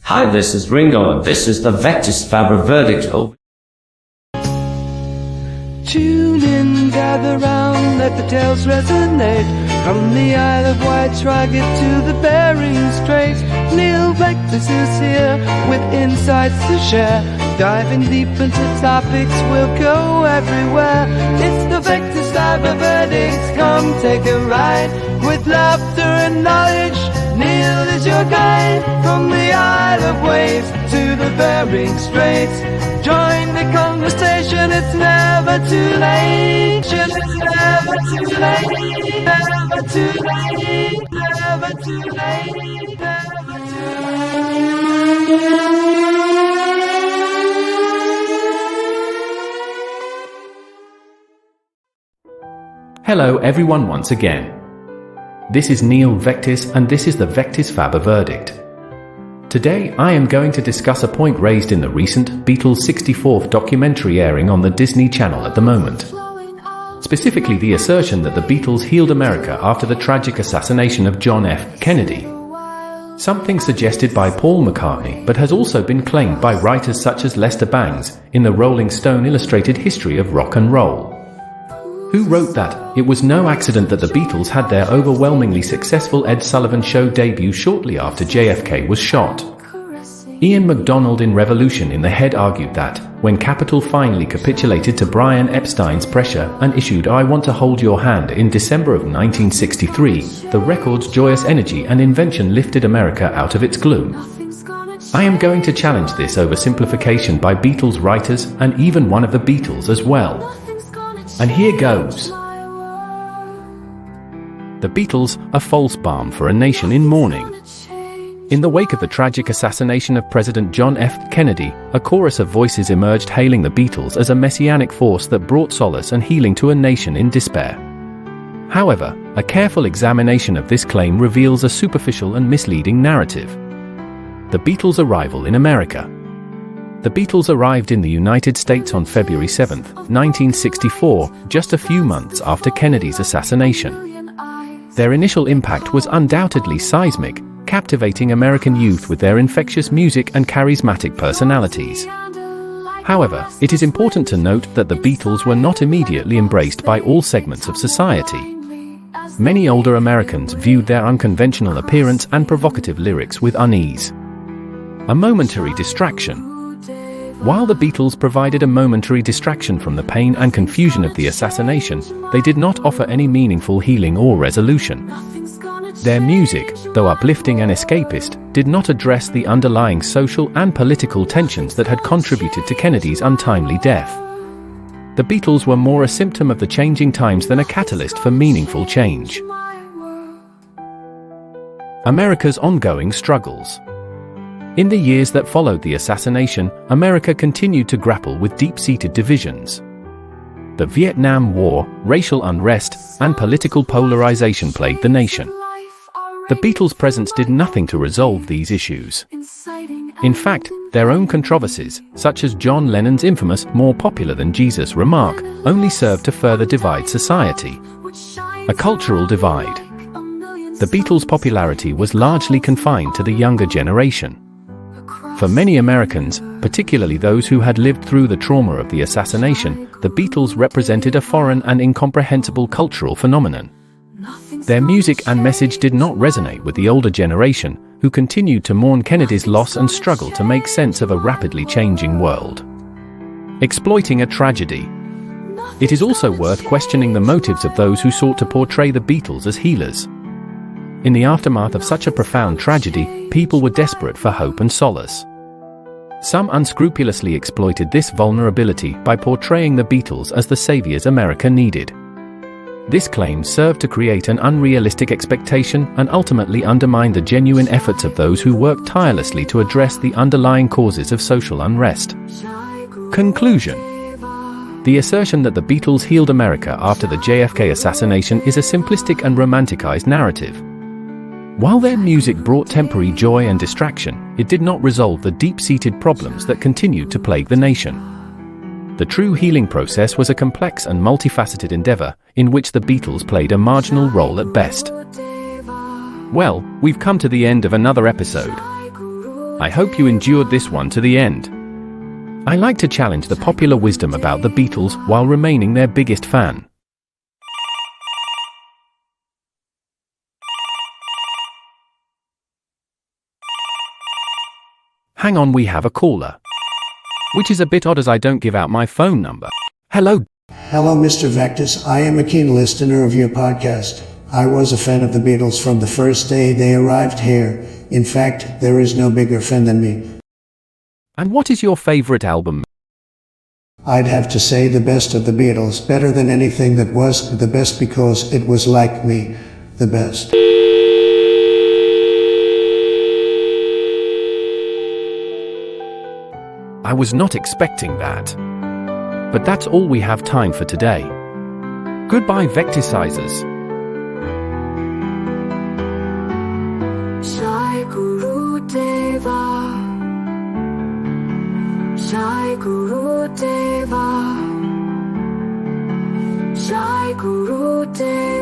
Hi, this is Ringo, and this is the Vectisfabber verdict. Tune in, gather round, let the tales resonate. From the Isle of Wight, Traget to the Bering Straits, Neil Vectis is here with insights to share. Diving deep into topics, we'll go everywhere. It's the Vectisfabber verdicts, come take a ride. With laughter and knowledge, Neil is your guide. From the Isle of Wight to the Bering Straits, join the conversation, it's never too late. It's never too late, never too late, never too late, never too late. Hello everyone once again. This is Neil Vectis and this is the Vectisfabber verdict. Today I am going to discuss a point raised in the recent Beatles 64th documentary airing on the Disney Channel at the moment. Specifically the assertion that the Beatles healed America after the tragic assassination of John F. Kennedy. Something suggested by Paul McCartney but has also been claimed by writers such as Lester Bangs in the Rolling Stone Illustrated History of Rock and Roll, who wrote that it was no accident that the Beatles had their overwhelmingly successful Ed Sullivan Show debut shortly after JFK was shot. Ian MacDonald in Revolution in the Head argued that, when Capitol finally capitulated to Brian Epstein's pressure and issued I Want to Hold Your Hand in December of 1963, the record's joyous energy and invention lifted America out of its gloom. I am going to challenge this oversimplification by Beatles writers and even one of the Beatles as well. And here goes. The Beatles, a false balm for a nation in mourning. In the wake of the tragic assassination of President John F. Kennedy, a chorus of voices emerged hailing the Beatles as a messianic force that brought solace and healing to a nation in despair. However, a careful examination of this claim reveals a superficial and misleading narrative. The Beatles' arrival in America. The Beatles arrived in the United States on February 7, 1964, just a few months after Kennedy's assassination. Their initial impact was undoubtedly seismic, captivating American youth with their infectious music and charismatic personalities. However, it is important to note that the Beatles were not immediately embraced by all segments of society. Many older Americans viewed their unconventional appearance and provocative lyrics with unease. A momentary distraction. While the Beatles provided a momentary distraction from the pain and confusion of the assassination, they did not offer any meaningful healing or resolution. Their music, though uplifting and escapist, did not address the underlying social and political tensions that had contributed to Kennedy's untimely death. The Beatles were more a symptom of the changing times than a catalyst for meaningful change. America's ongoing struggles. In the years that followed the assassination, America continued to grapple with deep-seated divisions. The Vietnam War, racial unrest, and political polarization plagued the nation. The Beatles' presence did nothing to resolve these issues. In fact, their own controversies, such as John Lennon's infamous "more popular than Jesus" remark, only served to further divide society. A cultural divide. The Beatles' popularity was largely confined to the younger generation. For many Americans, particularly those who had lived through the trauma of the assassination, the Beatles represented a foreign and incomprehensible cultural phenomenon. Their music and message did not resonate with the older generation, who continued to mourn Kennedy's loss and struggle to make sense of a rapidly changing world. Exploiting a tragedy. It is also worth questioning the motives of those who sought to portray the Beatles as healers. In the aftermath of such a profound tragedy, people were desperate for hope and solace. Some unscrupulously exploited this vulnerability by portraying the Beatles as the saviors America needed. This claim served to create an unrealistic expectation and ultimately undermine the genuine efforts of those who worked tirelessly to address the underlying causes of social unrest. Conclusion. The assertion that the Beatles healed America after the JFK assassination is a simplistic and romanticized narrative. While their music brought temporary joy and distraction, it did not resolve the deep-seated problems that continued to plague the nation. The true healing process was a complex and multifaceted endeavor, in which the Beatles played a marginal role at best. Well, we've come to the end of another episode. I hope you endured this one to the end. I like to challenge the popular wisdom about the Beatles while remaining their biggest fan. Hang on, we have a caller. Which is a bit odd as I don't give out my phone number. Hello. Hello, Mr. Vectis. I am a keen listener of your podcast. I was a fan of the Beatles from the first day they arrived here. In fact, there is no bigger fan than me. And what is your favorite album? I'd have to say the best of the Beatles, better than anything that was the best because it was like me, the best. I was not expecting that. But that's all we have time for today. Goodbye, Vectisizers. Jai Guru Deva, Jai Guru Deva, Jai Guru Deva.